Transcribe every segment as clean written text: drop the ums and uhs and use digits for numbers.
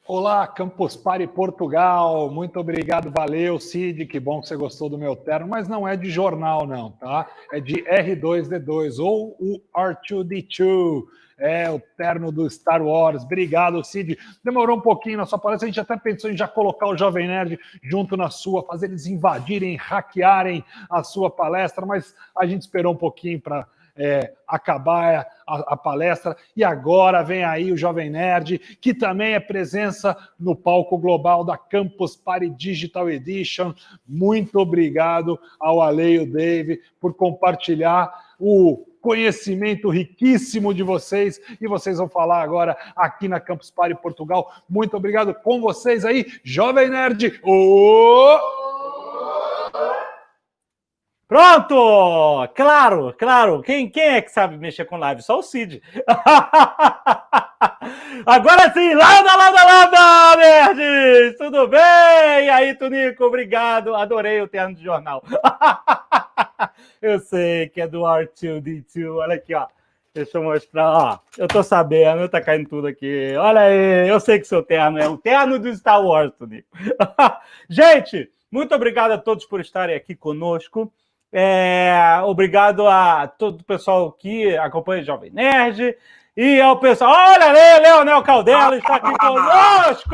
Olá, Campus Party Portugal, muito obrigado, valeu, Cid, que bom que você gostou do meu terno, mas não é de jornal não, tá? É de R2D2, ou o R2D2, o terno do Star Wars. Obrigado, Cid. Demorou um pouquinho na sua palestra, a gente até pensou em já colocar o Jovem Nerd junto na sua, fazer eles invadirem, hackearem a sua palestra, mas a gente esperou um pouquinho para acabar a palestra, e agora vem aí o Jovem Nerd, que também é presença no palco global da Campus Party Digital Edition. Muito obrigado ao Ale e ao Dave por compartilhar o conhecimento riquíssimo de vocês, e vocês vão falar agora aqui na Campus Party Portugal. Muito obrigado com vocês aí, Jovem Nerd. Pronto! Claro. Quem é que sabe mexer com live? Só o Cid. Agora sim, lada, nerds! Tudo bem? E aí, Tunico, obrigado. Adorei o terno de jornal. Eu sei que é do R2D2. Olha aqui, ó. Deixa eu mostrar, ó. Eu tô sabendo, tá caindo tudo aqui. Olha aí, eu sei que seu terno é o terno do Star Wars, Tunico. Gente, muito obrigado a todos por estarem aqui conosco. Obrigado a todo o pessoal que acompanha o Jovem Nerd e ao pessoal. Olha, Leonel Caldela está aqui conosco!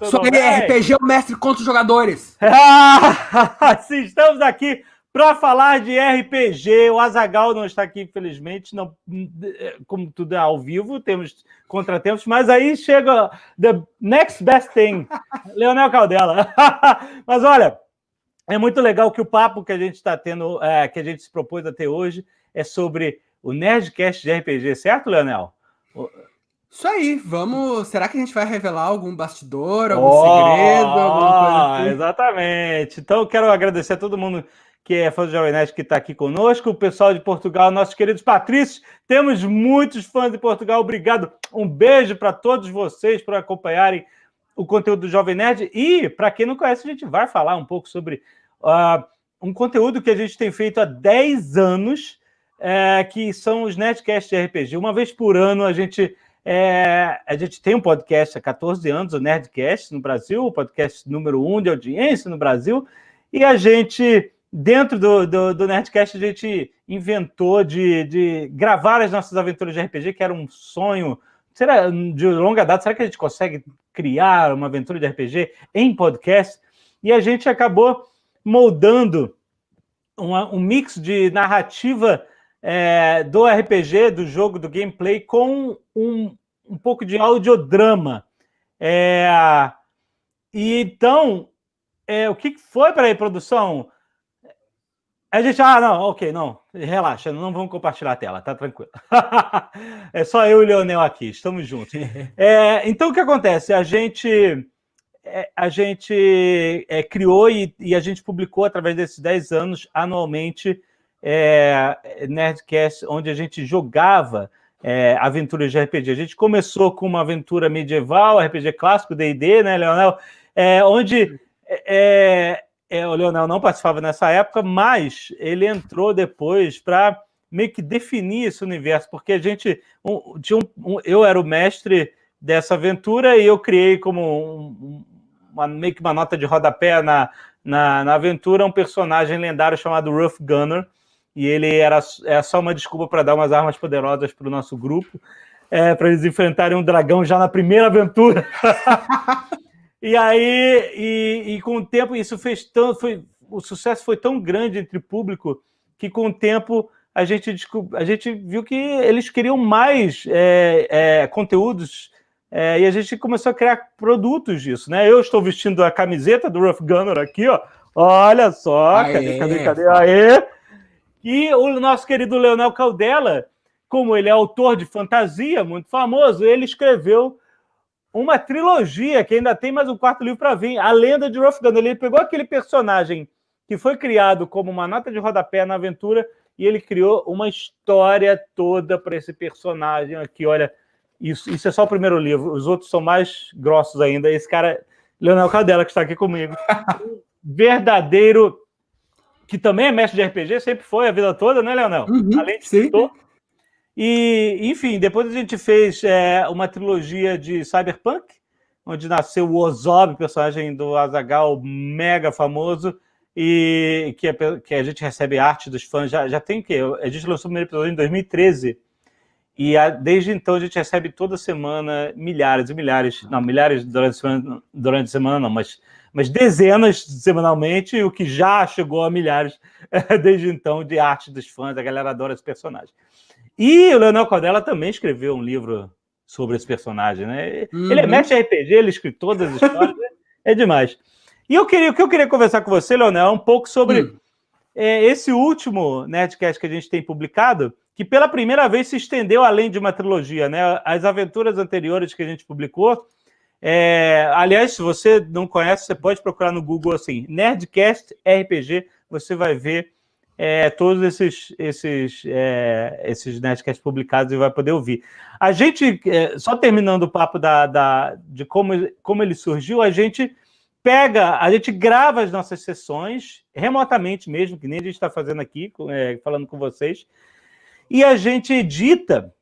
Sou RPG, o mestre contra os jogadores. Sim, estamos aqui para falar de RPG. O Azaghal não está aqui, infelizmente, não, como tudo é ao vivo, temos contratempos, mas aí chega the next best thing, Leonel Caldela. Mas olha, é muito legal que o papo que a gente está tendo, que a gente se propôs a ter hoje, é sobre o Nerdcast de RPG, certo, Leonel? Isso aí, vamos. Será que a gente vai revelar algum bastidor, algum segredo, alguma coisa assim? Exatamente. Então, eu quero agradecer a todo mundo que é fã do Jovem Nerd que está aqui conosco, o pessoal de Portugal, nossos queridos patrícios. Temos muitos fãs de Portugal, obrigado. Um beijo para todos vocês por acompanharem o conteúdo do Jovem Nerd. E, para quem não conhece, a gente vai falar um pouco sobre um conteúdo que a gente tem feito há 10 anos, que são os Nerdcasts de RPG. Uma vez por ano, a gente tem um podcast há 14 anos, o Nerdcast no Brasil, o podcast número 1 de audiência no Brasil, e a gente, dentro do Nerdcast, a gente inventou de gravar as nossas aventuras de RPG, que era um sonho de longa data. Será que a gente consegue criar uma aventura de RPG em podcast? E a gente acabou moldando um mix de narrativa do RPG, do jogo, do gameplay, com um pouco de audiodrama. E então, o que foi para a produção? A gente, não, relaxa, não vamos compartilhar a tela, tá tranquilo. É só eu e o Leonel aqui, estamos juntos. Então, o que acontece? A gente criou e a gente publicou, através desses 10 anos, anualmente, Nerdcast, onde a gente jogava aventuras de RPG. A gente começou com uma aventura medieval, RPG clássico, D&D, né, Leonel? Onde... o Leonel não participava nessa época, mas ele entrou depois para meio que definir esse universo, porque a gente eu era o mestre dessa aventura e eu criei como meio que uma nota de rodapé na aventura um personagem lendário chamado Rough Gunner, e ele era só uma desculpa para dar umas armas poderosas para o nosso grupo, para eles enfrentarem um dragão já na primeira aventura. E aí, com o tempo, isso o sucesso foi tão grande entre o público que, com o tempo, a gente viu que eles queriam mais conteúdos, e a gente começou a criar produtos disso, né? Eu estou vestindo a camiseta do Rough Gunner aqui, ó. Olha só, cadê? Aê! E o nosso querido Leonel Caldela, como ele é autor de fantasia muito famoso, ele escreveu uma trilogia, que ainda tem mais um quarto livro para vir, A Lenda de Rough Gunner. Ele pegou aquele personagem que foi criado como uma nota de rodapé na aventura e ele criou uma história toda para esse personagem aqui. Olha, isso é só o primeiro livro, os outros são mais grossos ainda. Esse cara, Leonel Caldela, que está aqui comigo, verdadeiro, que também é mestre de RPG, sempre foi a vida toda, né, Leonel? Além de escritor. E, enfim, depois a gente fez uma trilogia de Cyberpunk, onde nasceu o Ozob, personagem do Azaghal, mega famoso, e que a gente recebe arte dos fãs. Já tem o quê? A gente lançou o primeiro episódio em 2013, e desde então a gente recebe toda semana milhares e milhares, não, milhares durante a semana não, mas dezenas semanalmente, o que já chegou a milhares desde então de arte dos fãs. A galera adora esse personagem. E o Leonel Cordella também escreveu um livro sobre esse personagem, né? Ele é mestre RPG, ele escreve todas as histórias, é demais. E o que eu queria conversar com você, Leonel, é um pouco sobre esse último Nerdcast que a gente tem publicado, que pela primeira vez se estendeu além de uma trilogia, né? As aventuras anteriores que a gente publicou. Aliás, se você não conhece, você pode procurar no Google assim, Nerdcast RPG, você vai ver todos esses Nerdcasts publicados e vai poder ouvir. A gente, só terminando o papo de como ele surgiu, a gente grava as nossas sessões remotamente mesmo, que nem a gente está fazendo aqui, falando com vocês, e a gente edita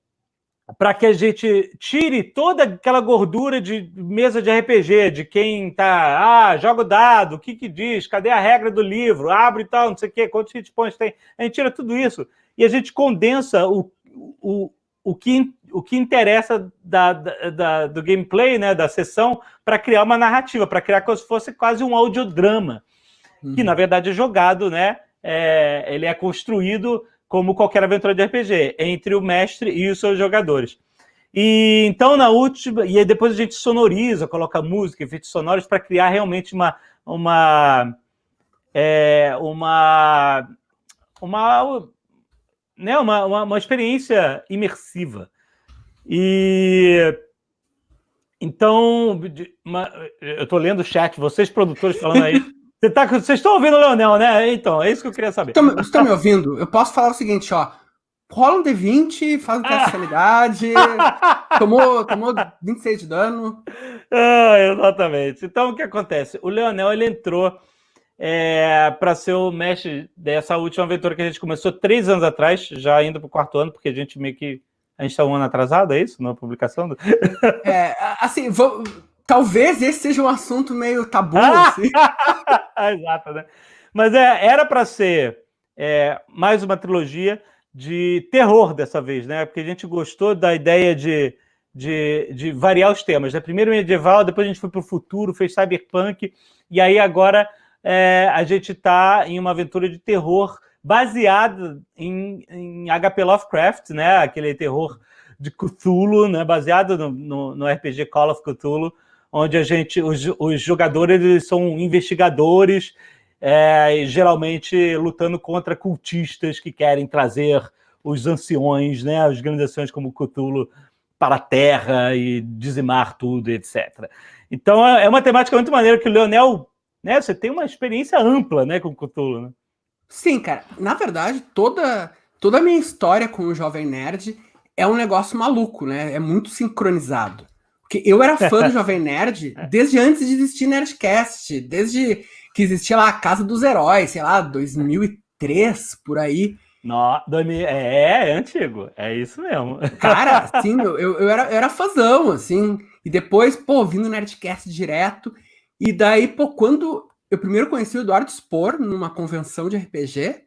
para que a gente tire toda aquela gordura de mesa de RPG, de quem tá, joga o dado, o que diz, cadê a regra do livro, abre e tal, não sei o quê, quantos hit points tem. A gente tira tudo isso e a gente condensa o que interessa do gameplay, né, da sessão, para criar uma narrativa, para criar como se fosse quase um audiodrama, que na verdade é jogado, né? Ele é construído como qualquer aventura de RPG, entre o mestre e os seus jogadores. E então, na última... E aí depois a gente sonoriza, coloca música, efeitos sonoros, para criar realmente uma experiência imersiva. E... Então, eu estou lendo o chat, vocês produtores falando aí... Vocês estão ouvindo o Leonel, né? Então, é isso que eu queria saber. Estão me ouvindo? Eu posso falar o seguinte, ó. Rola um D20, faz um teste de sanidade. Tomou 26 de dano. Exatamente. Então, o que acontece? O Leonel, ele entrou para ser o mestre dessa última aventura que a gente começou 3 anos atrás, já indo para o 4º ano, porque a gente está um ano atrasado, é isso? Na publicação? Assim, talvez esse seja um assunto meio tabu. Assim. Exato, né? Mas era para ser mais uma trilogia de terror dessa vez, né? Porque a gente gostou da ideia de variar os temas, né? Primeiro medieval, depois a gente foi para o futuro, fez cyberpunk, e aí agora a gente está em uma aventura de terror baseada em HP Lovecraft, né? Aquele terror de Cthulhu, né? Baseado no RPG Call of Cthulhu, onde os jogadores eles são investigadores, geralmente lutando contra cultistas que querem trazer os anciões, né, os grandes anciões como Cthulhu, para a Terra e dizimar tudo, etc. Então é uma temática muito maneira que o Leonel, né, você tem uma experiência ampla, né, com Cthulhu, né? Sim, cara. Na verdade, toda a minha história com o Jovem Nerd é um negócio maluco, né? É muito sincronizado. Porque eu era fã do Jovem Nerd desde antes de existir Nerdcast, desde que existia lá a Casa dos Heróis, sei lá, 2003, por aí. É antigo, é isso mesmo. Cara, assim, eu era fãzão, assim, e depois, vindo Nerdcast direto, e daí, quando eu primeiro conheci o Eduardo Spohr numa convenção de RPG,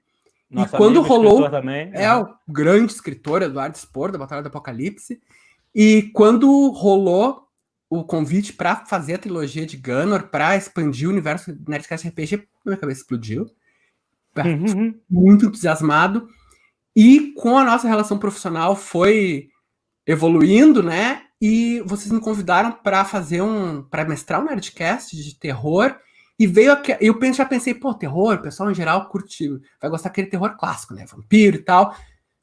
nosso e quando rolou, também. O grande escritor Eduardo Spohr, da Batalha do Apocalipse, e quando rolou o convite para fazer a trilogia de Gunnor, para expandir o universo do Nerdcast RPG, minha cabeça explodiu. Muito entusiasmado. E com a nossa relação profissional foi evoluindo, né? E vocês me convidaram para para mestrar um Nerdcast de terror. E eu já pensei, terror, o pessoal em geral vai gostar daquele terror clássico, né? Vampiro e tal.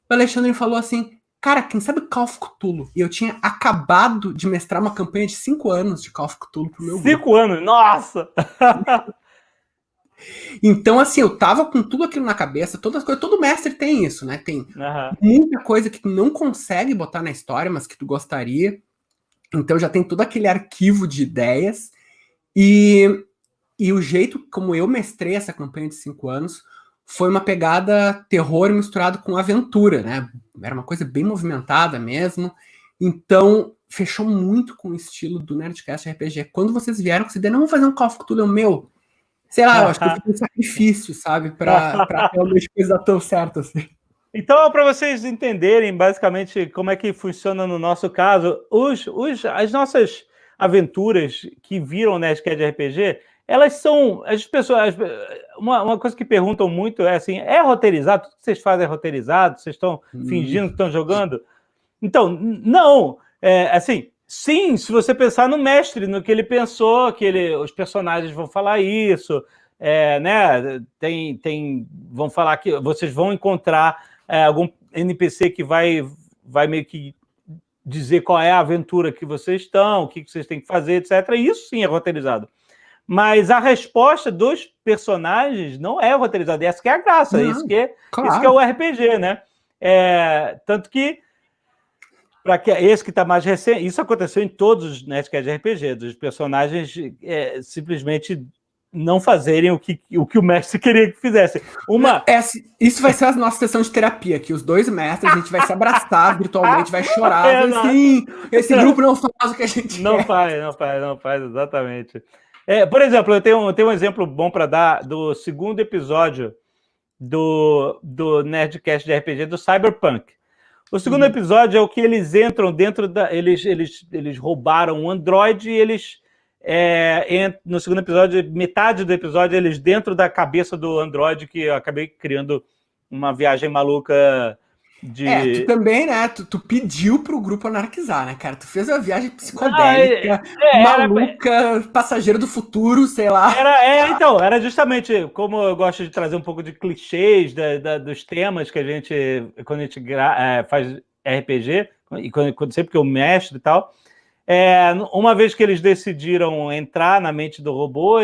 O Alexandre falou assim, cara, quem sabe Call of Cthulhu? E eu tinha acabado de mestrar uma campanha de 5 anos de Call of Cthulhu pro meu grupo. 5 anos? Nossa! Então, assim, eu tava com tudo aquilo na cabeça, todas as coisas, todo mestre tem isso, né? Tem muita coisa que tu não consegue botar na história, mas que tu gostaria. Então já tem todo aquele arquivo de ideias. E o jeito como eu mestrei essa campanha de 5 anos foi uma pegada terror misturado com aventura, né? Era uma coisa bem movimentada mesmo. Então, fechou muito com o estilo do Nerdcast RPG. Quando vocês vieram com essa ideia, não vamos fazer um Call of Cthulhu meu, sei lá, eu acho que eu fiz um sacrifício, sabe, para realmente coisa dar tão certo assim. Então, para vocês entenderem basicamente como é que funciona no nosso caso, as nossas aventuras que viram Nerdcast RPG, elas são. As pessoas. Uma coisa que perguntam muito é assim: é roteirizado? Tudo que vocês fazem é roteirizado? Vocês estão fingindo que estão jogando? Então, não. Assim, sim, se você pensar no mestre, no que ele pensou, os personagens vão falar isso, né? Vão falar que vocês vão encontrar algum NPC que vai meio que dizer qual é a aventura que vocês estão, o que vocês têm que fazer, etc. Isso sim é roteirizado. Mas a resposta dos personagens não é roteirizada. Essa que é a graça, isso que é o RPG, né? Tanto que para que esse que está mais recente, isso aconteceu em todos os Nerdcast de RPG, dos personagens simplesmente não fazerem o que o mestre queria que fizesse. Isso vai ser a nossa sessão de terapia, que os dois mestres, a gente vai se abraçar virtualmente, vai chorar. Assim, esse grupo não faz o que a gente quer. Não faz, exatamente. Por exemplo, eu tenho um exemplo bom para dar do segundo episódio do Nerdcast de RPG do Cyberpunk. O segundo episódio é o que eles entram dentro da... Eles roubaram um Android e eles... no segundo episódio, metade do episódio, eles dentro da cabeça do Android, que eu acabei criando uma viagem maluca de... Tu também, né? Tu pediu pro grupo anarquizar, né, cara? Tu fez uma viagem psicodélica, maluca, passageiro do futuro, sei lá. Então, era justamente como eu gosto de trazer um pouco de clichês dos temas que a gente, quando a gente faz RPG, e sempre que eu mestro e tal, uma vez que eles decidiram entrar na mente do robô,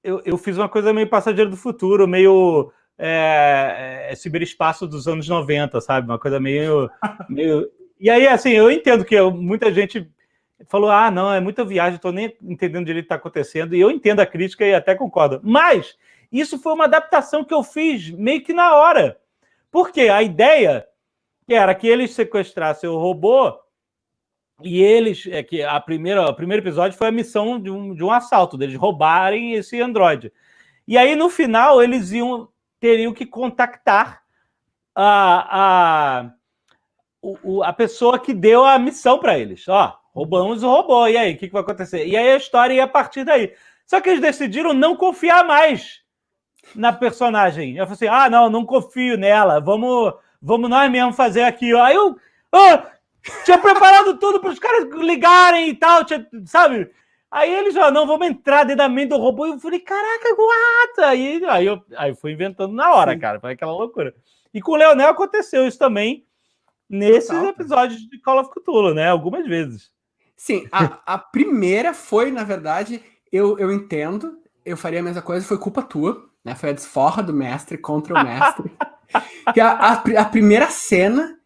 eu fiz uma coisa meio passageiro do futuro, meio ciberespaço dos anos 90, sabe? Uma coisa meio... E aí, assim, eu entendo que muita gente falou, não, é muita viagem, estou nem entendendo direito o que está acontecendo, e eu entendo a crítica e até concordo. Mas isso foi uma adaptação que eu fiz meio que na hora. Porque a ideia era que eles sequestrassem o robô e eles... o primeiro episódio foi a missão de um assalto, deles roubarem esse Android. E aí, no final, eles teriam que contactar a pessoa que deu a missão para eles. Roubamos o robô, e aí, o que vai acontecer? E aí a história ia a partir daí. Só que eles decidiram não confiar mais na personagem. Eu falei assim, não confio nela, vamos nós mesmos fazer aqui. Aí eu tinha preparado tudo para os caras ligarem e tal, sabe? Aí eles não, vamos entrar dentro da mente do robô. E eu falei, caraca, what? Aí eu fui inventando na hora, cara. Foi aquela loucura. E com o Leonel aconteceu isso também nesses episódios de Call of Cthulhu, né? Algumas vezes. Sim, a primeira foi, na verdade, eu entendo, eu faria a mesma coisa, foi culpa tua, né? Foi a desforra do mestre contra o mestre. Que a primeira cena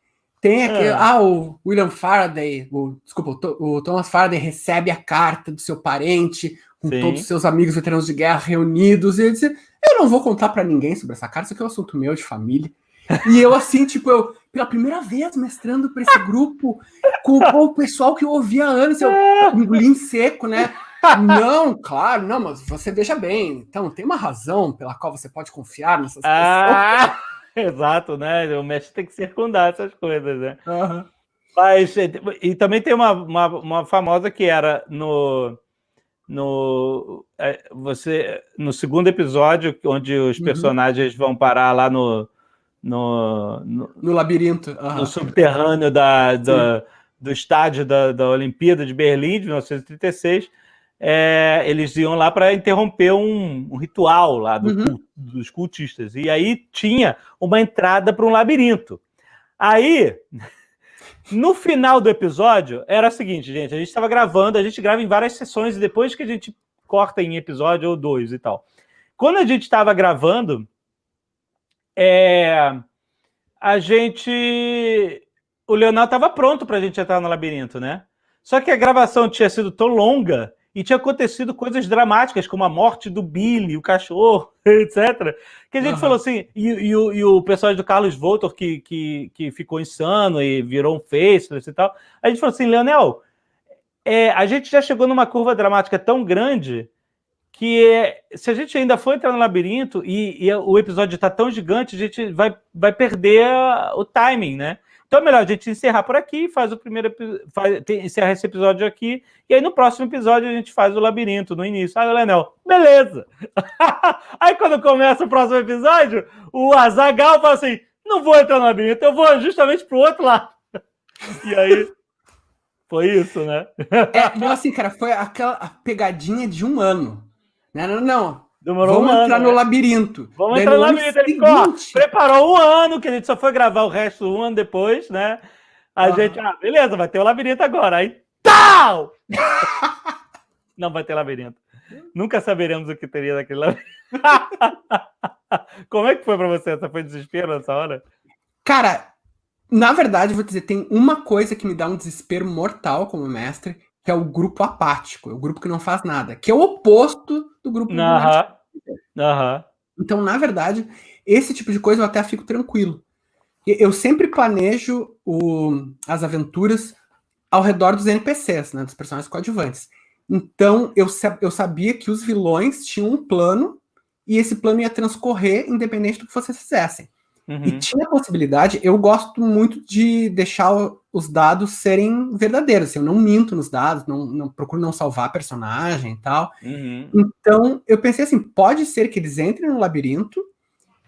tem aquele... o William Faraday, o Thomas Faraday recebe a carta do seu parente, com todos os seus amigos veteranos de guerra reunidos, e ele diz, eu não vou contar pra ninguém sobre essa carta, isso aqui é um assunto meu, de família. E eu, assim, pela primeira vez, mestrando pra esse grupo, com o pessoal que eu ouvia há anos, eu engoli em seco, né? Não, claro, não, mas você veja bem, então tem uma razão pela qual você pode confiar nessas pessoas. Exato, né? O mestre tem que circundar essas coisas, né? Mas, e também tem uma famosa que era no segundo episódio, onde os personagens vão parar lá no labirinto. No subterrâneo do estádio da Olimpíada de Berlim, de 1936. Eles iam lá para interromper um ritual lá dos cultistas. E aí tinha uma entrada para um labirinto. Aí, no final do episódio, era o seguinte, gente, a gente estava gravando, a gente grava em várias sessões, e depois que a gente corta em episódio ou 2 e tal. Quando a gente estava gravando, o Leonel estava pronto para a gente entrar no labirinto, né? Só que a gravação tinha sido tão longa e tinha acontecido coisas dramáticas, como a morte do Billy, o cachorro, etc. Que a gente falou assim, e o personagem do Carlos Voltor, que ficou insano e virou um faceless e tal. A gente falou assim, Leonel, a gente já chegou numa curva dramática tão grande que se a gente ainda for entrar no labirinto e o episódio está tão gigante, a gente vai perder o timing, né? Então é melhor a gente encerrar por aqui, faz o primeiro encerra esse episódio aqui, e aí no próximo episódio a gente faz o labirinto no início. Aí o Leonel, beleza! Aí quando começa o próximo episódio, o Azaghal fala assim, não vou entrar no labirinto, eu vou justamente pro outro lado. E aí, foi isso, né? Não, assim, cara, foi aquela pegadinha de um ano. Não. Demorou Vamos entrar no labirinto. Vamos entrar no labirinto. Ele preparou um ano, que a gente só foi gravar o resto um ano depois, né? A gente, beleza, vai ter o labirinto agora. Aí, tal! Não vai ter labirinto. Nunca saberemos o que teria naquele labirinto. Como é que foi pra você? Você foi desespero nessa hora? Cara, na verdade, vou dizer, tem uma coisa que me dá um desespero mortal como mestre, que é o grupo apático, é o grupo que não faz nada, que é o oposto do grupo do Então, na verdade, esse tipo de coisa eu até fico tranquilo. Eu sempre planejo as aventuras ao redor dos NPCs, né, dos personagens coadjuvantes. Então, eu sabia que os vilões tinham um plano e esse plano ia transcorrer independente do que vocês fizessem. E tinha a possibilidade, eu gosto muito de deixar os dados serem verdadeiros, assim, eu não minto nos dados, não procuro não salvar personagem e tal. Então, eu pensei assim, pode ser que eles entrem no labirinto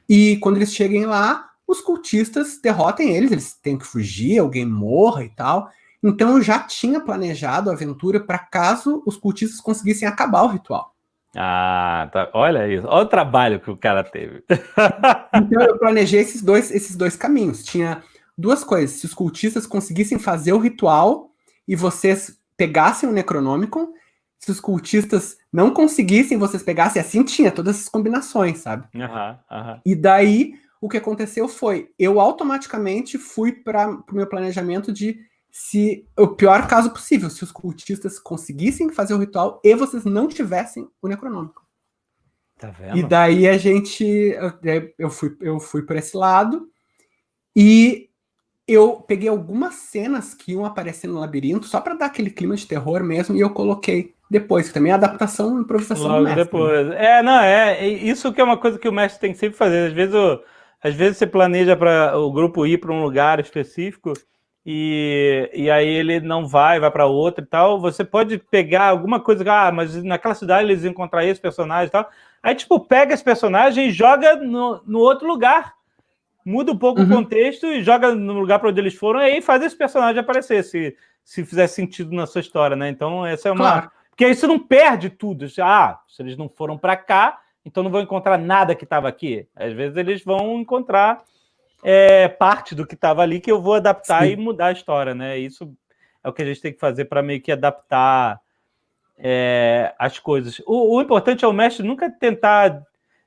e quando eles cheguem lá, os cultistas derrotem eles têm que fugir, alguém morra e tal. Então, eu já tinha planejado a aventura para caso os cultistas conseguissem acabar o ritual. Ah, tá. Olha isso. Olha o trabalho que o cara teve. Então eu planejei esses dois caminhos. Tinha duas coisas. Se os cultistas conseguissem fazer o ritual e vocês pegassem o Necronomicon, se os cultistas não conseguissem, vocês pegassem, assim tinha todas essas combinações, sabe? E daí, o que aconteceu foi, eu automaticamente fui para o meu planejamento de o pior caso possível, se os cultistas conseguissem fazer o ritual e vocês não tivessem o Necronômico. Tá vendo? E daí eu fui por esse lado e eu peguei algumas cenas que iam aparecer no labirinto só para dar aquele clima de terror mesmo e eu coloquei depois, que também é adaptação e improvisação logo do mestre. Depois. Né? Isso que é uma coisa que o mestre tem que sempre fazer. Às vezes você planeja para o grupo ir para um lugar específico e aí ele não vai para outro e tal. Você pode pegar alguma coisa, mas naquela cidade eles iam encontrar esse personagem e tal. Aí, tipo, pega esse personagem e joga no outro lugar. Muda um pouco o contexto e joga no lugar para onde eles foram e aí faz esse personagem aparecer, se fizer sentido na sua história, né? Então, essa é uma... Claro. Porque aí você não perde tudo. Se eles não foram para cá, então não vão encontrar nada que estava aqui. Às vezes eles vão encontrar parte do que estava ali que eu vou adaptar e mudar a história, né? Isso é o que a gente tem que fazer para meio que adaptar as coisas. O importante é o mestre nunca tentar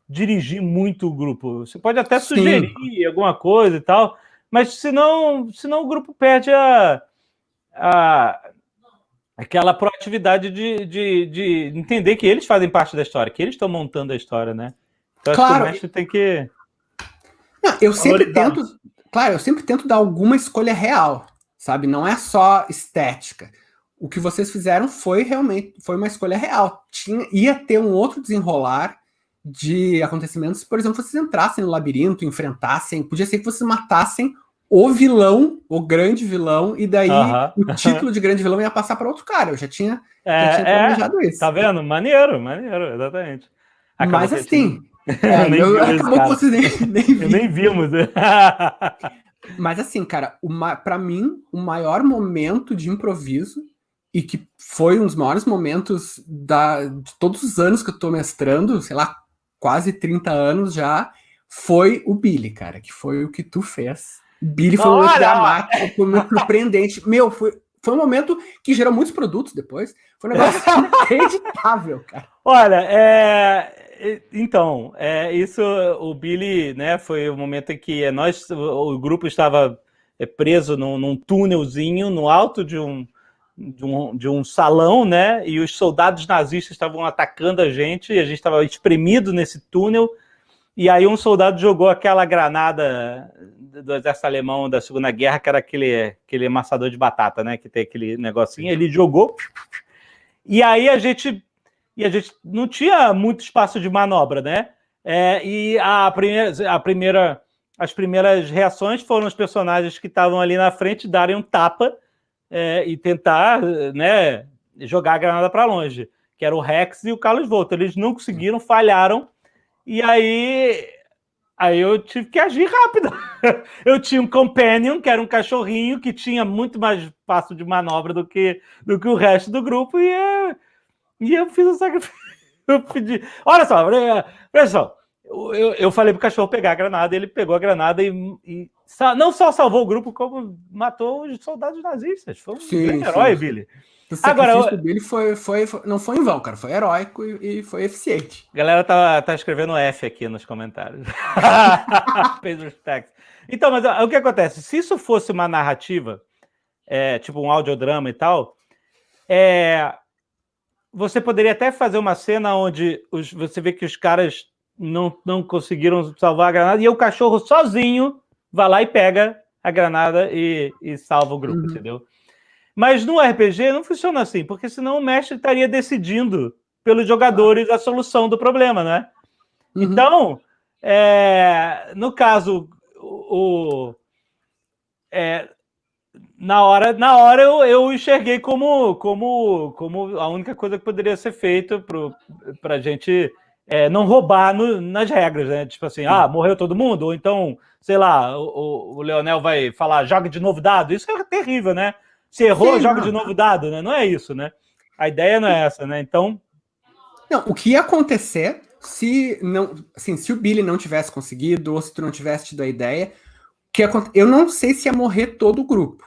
dirigir muito o grupo. Você pode até sugerir alguma coisa e tal, mas senão o grupo perde aquela proatividade de entender que eles fazem parte da história, que eles estão montando a história, né? Então acho que o mestre tem que... Não, eu sempre tento dar alguma escolha real, sabe? Não é só estética. O que vocês fizeram foi uma escolha real. Ia ter um outro desenrolar de acontecimentos, por exemplo, vocês entrassem no labirinto, enfrentassem, podia ser que vocês matassem o vilão, o grande vilão, e daí o título de grande vilão ia passar para outro cara. Eu já tinha planejado isso. Tá vendo? Maneiro, exatamente. Mas assim, acabou que vocês nem vimos. Mas assim, cara, para mim, o maior momento de improviso, e que foi um dos maiores momentos de todos os anos que eu tô mestrando, sei lá, quase 30 anos já, foi o Billy, cara, que foi o que tu fez. Billy foi um momento dramático, foi um momento surpreendente. Meu, foi um momento que gerou muitos produtos depois. Foi um negócio inacreditável, cara. Olha, então, isso, o Billy, né, foi o momento em que o grupo estava preso num túnelzinho, no alto de de um salão, né? E os soldados nazistas estavam atacando a gente, e a gente estava espremido nesse túnel. E aí um soldado jogou aquela granada do exército alemão da Segunda Guerra, que era aquele amassador de batata, né? Que tem aquele negocinho. Ele jogou. E aí a gente não tinha muito espaço de manobra, né? E as primeiras reações foram os personagens que estavam ali na frente darem um tapa e tentar, né, jogar a granada para longe, que era o Rex e o Carlos Volta. Eles não conseguiram, falharam, e aí eu tive que agir rápido. Eu tinha um companion, que era um cachorrinho, que tinha muito mais espaço de manobra do que o resto do grupo, e eu fiz o sacrifício. Eu pedi. Olha só, eu falei pro cachorro pegar a granada, ele pegou a granada e não só salvou o grupo, como matou os soldados nazistas. Foi um grande herói, Billy. O sacrifício do Billy não foi em vão, cara. Foi heróico e foi eficiente. A galera tá escrevendo F aqui nos comentários. Pedro Tex. Então, mas o que acontece? Se isso fosse uma narrativa, tipo um audiodrama e tal, você poderia até fazer uma cena onde você vê que os caras não conseguiram salvar a granada, e o cachorro sozinho vai lá e pega a granada e salva o grupo, entendeu? Mas no RPG não funciona assim, porque senão o mestre estaria decidindo pelos jogadores a solução do problema, né? Então, no caso, na hora eu enxerguei como a única coisa que poderia ser feita para a gente não roubar nas regras, né? Tipo assim, morreu todo mundo? Ou então, sei lá, o Leonel vai falar, joga de novo dado. Isso é terrível, né? Se errou, joga de novo dado, né? Não é isso, né? A ideia não é essa, né? Então... Não, o que ia acontecer se o Billy não tivesse conseguido, ou se tu não tivesse tido a ideia, eu não sei se ia morrer todo o grupo,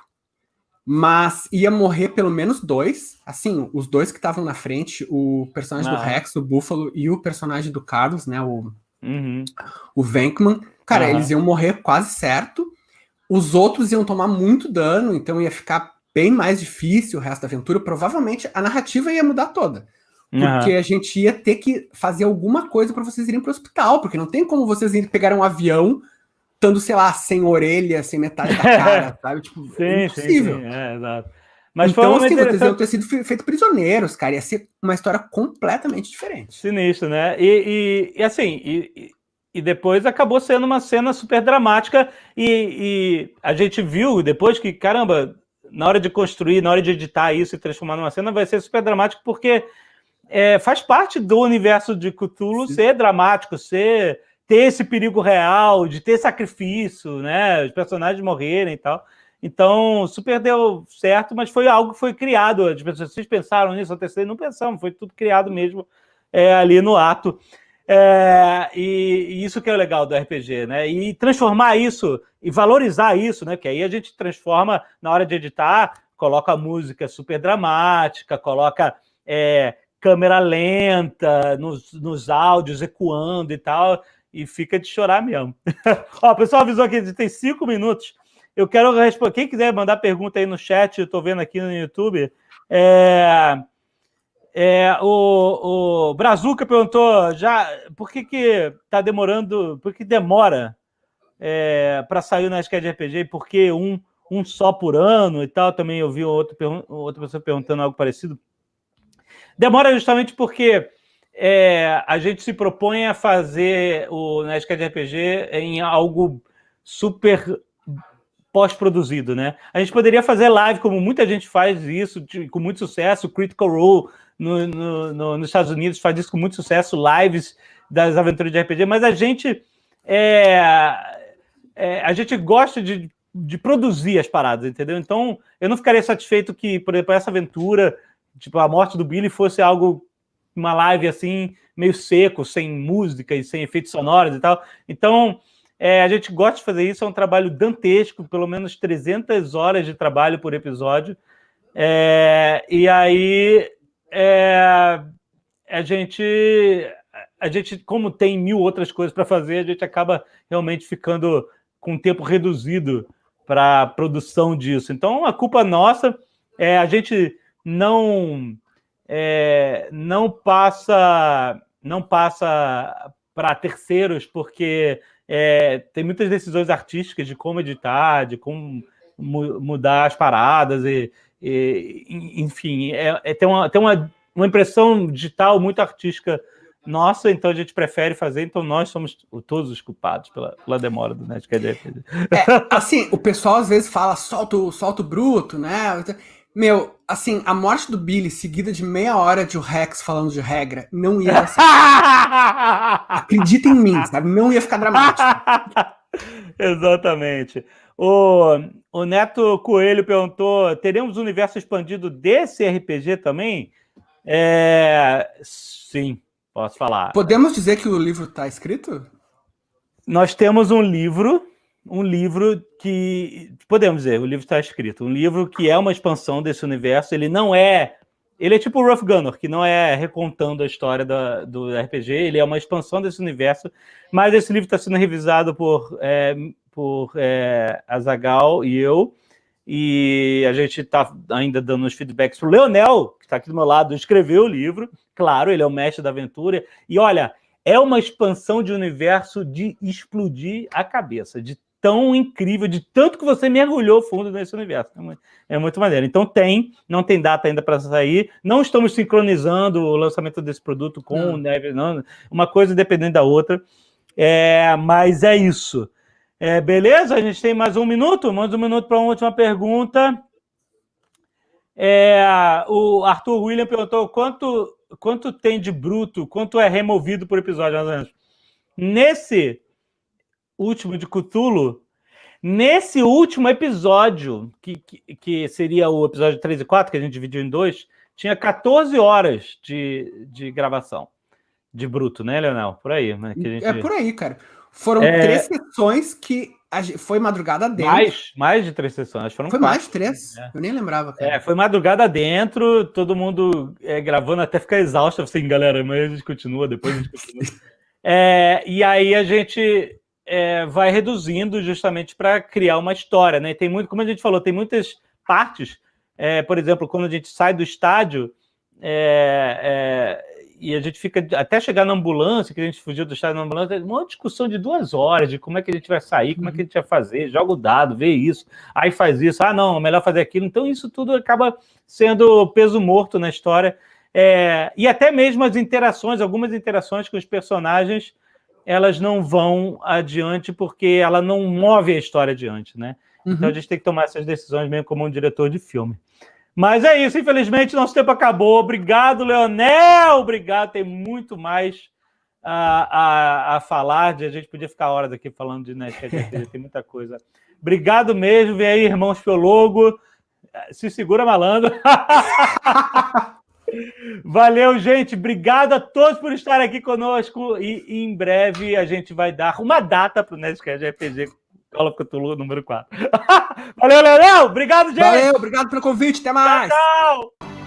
mas ia morrer pelo menos 2, assim, os 2 que estavam na frente, o personagem do Rex, o Buffalo, e o personagem do Carlos, né, o Venkman, cara, eles iam morrer quase certo, os outros iam tomar muito dano, então ia ficar bem mais difícil o resto da aventura, provavelmente a narrativa ia mudar toda, porque a gente ia ter que fazer alguma coisa para vocês irem pro hospital, porque não tem como vocês irem pegar um avião estando, sei lá, sem orelha, sem metade da cara, sabe? Tipo, é impossível. Sim, exato. Mas então, assim, vocês iam ter sido feitos prisioneiros, cara. Ia ser uma história completamente diferente. Sinistro, né? E depois acabou sendo uma cena super dramática e a gente viu depois que, caramba, na hora de construir, na hora de editar isso e transformar numa cena, vai ser super dramático porque faz parte do universo de Cthulhu ser dramático, ter esse perigo real, de ter sacrifício, né? Os personagens morrerem e tal. Então, super deu certo, mas foi algo que foi criado. As pessoas, vocês pensaram nisso, não pensamos, foi tudo criado mesmo ali no ato. E isso que é o legal do RPG, né? E transformar isso, e valorizar isso, né? Que aí a gente transforma, na hora de editar, coloca música super dramática, coloca câmera lenta nos áudios, ecoando e tal, e fica de chorar mesmo. Ó, o pessoal avisou aqui que tem 5 minutos. Eu quero responder. Quem quiser mandar pergunta aí no chat, eu estou vendo aqui no YouTube. O Brazuca perguntou já por que está demorando, por que demora para sair o Nerdcast RPG e por que um só por ano e tal. Também eu vi outra pessoa perguntando algo parecido. Demora justamente porque a gente se propõe a fazer o Nerdcast RPG em algo super pós-produzido, né? A gente poderia fazer live, como muita gente faz isso, com muito sucesso. O Critical Role nos Estados Unidos faz isso com muito sucesso, lives das aventuras de RPG, mas a gente gosta de produzir as paradas, entendeu? Então, eu não ficaria satisfeito que, por exemplo, essa aventura, tipo, a morte do Billy fosse algo, uma live assim, meio seco, sem música e sem efeitos sonoros e tal. Então, a gente gosta de fazer isso, é um trabalho dantesco, pelo menos 300 horas de trabalho por episódio. E aí, a gente, como tem 1000 outras coisas para fazer, a gente acaba realmente ficando com tempo reduzido para a produção disso. Então, a culpa nossa, a gente não passa para terceiros, porque tem muitas decisões artísticas de como editar, de como mudar as paradas, enfim, tem uma impressão digital muito artística nossa, então a gente prefere fazer, então nós somos todos os culpados pela demora do Nerdcast RPG. Assim, o pessoal às vezes fala solta o bruto, né? Meu, assim, a morte do Billy seguida de meia hora de o Rex falando de regra, não ia dar certo. Acredita em mim, sabe? Não ia ficar dramático. Exatamente. O Neto Coelho perguntou, teremos um universo expandido desse RPG também? Sim, posso falar. Podemos dizer que o livro está escrito? Nós temos um livro que... Podemos dizer, o livro está escrito. Um livro que é uma expansão desse universo. Ele não é... Ele é tipo o Rough Gunner, que não é recontando a história do RPG. Ele é uma expansão desse universo. Mas esse livro está sendo revisado por Azaghal e eu. E a gente está ainda dando os feedbacks para o Leonel, que está aqui do meu lado, escreveu o livro. Claro, ele é o mestre da aventura. E olha, é uma expansão de universo de explodir a cabeça, de tão incrível, de tanto que você mergulhou fundo nesse universo. É muito maneiro. Então não tem data ainda para sair. Não estamos sincronizando o lançamento desse produto com o Neve, não. Uma coisa dependendo da outra. Mas é isso. Beleza? A gente tem mais um minuto? Mais um minuto para uma última pergunta. O Arthur William perguntou quanto tem de bruto, quanto é removido por episódio, mais ou menos. Nesse último de Cthulhu, nesse último episódio, que seria o episódio 3 e 4, que a gente dividiu em 2, tinha 14 horas de gravação de bruto, né, Leonel? Por aí, né? Que a gente... por aí, cara. Foram 3 sessões que foi madrugada dentro. Mais de 3 sessões. Foi 4. Mais de 3? Eu nem lembrava, cara. Foi madrugada dentro, todo mundo gravando até ficar exausto, assim, galera, mas a gente continua, depois a gente continua. E aí a gente vai reduzindo justamente para criar uma história, né? Tem muito, como a gente falou, tem muitas partes, por exemplo, quando a gente sai do estádio, e a gente fica até chegar na ambulância, que a gente fugiu do estádio na ambulância, uma discussão de 2 horas de como é que a gente vai sair, como é que a gente vai fazer, joga o dado, vê isso, aí faz isso, não, é melhor fazer aquilo. Então isso tudo acaba sendo peso morto na história. E até mesmo as interações, algumas interações com os personagens, elas não vão adiante porque ela não move a história adiante, né? Então a gente tem que tomar essas decisões mesmo como um diretor de filme. Mas é isso, infelizmente nosso tempo acabou. Obrigado, Leonel! Obrigado, tem muito mais a falar. A gente podia ficar horas aqui falando de Nerdcast, tem muita coisa. Obrigado mesmo, vem aí, irmãos Piologo. Se segura, malandro. Valeu, gente. Obrigado a todos por estarem aqui conosco. E em breve a gente vai dar uma data para o Nerdcast RPG Call of Cthulhu número 4. Valeu, Leonel! Obrigado, gente! Valeu, obrigado pelo convite, até mais! Tchau! Tchau.